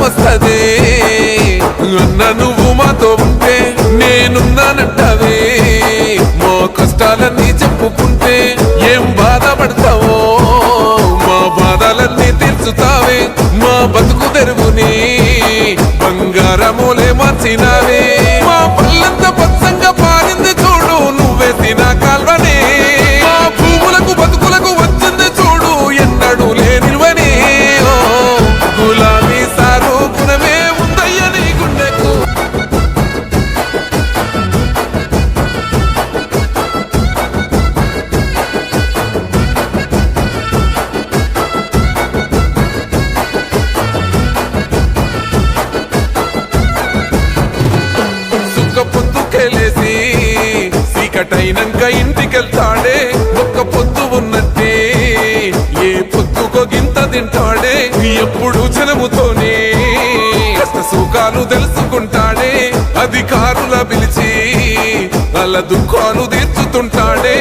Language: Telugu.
వస్తదే అన్న నువ్వు మాతో ఉంటే నేనున్నానంటావే మా కష్టాలన్నీ చెప్పుకుంటే ఏం బాధపడతావో మా బాధలన్నీ తీర్చుతావే మా బతుకు తెరువుని బంగారమూలే మార్చినావే మా పళ్ళంత పచ్చంగా పారింది చూడు నువ్వేసిన కాల్వనే మా భూములకు బతుకులకు వచ్చింది చూడు ఎన్నడూ లేనివనే గులాబీ సారు గుణమే ఉందయ్య నీ గుండెకు సుక్క పొద్దుకెళ్ళేసి చీకటైనంక ఇంటికెళ్తాడే ఒక్క పొద్దు ఉన్నట్టే ఏ పొద్దుకో గింత తింటాడే ఎప్పుడు జనముతోనే కష్ట సుఖాలు తెలుసుకుంటాడే అధికారుల పిలిచి వాళ్ళ దుఃఖాలు తీర్చుతుంటాడే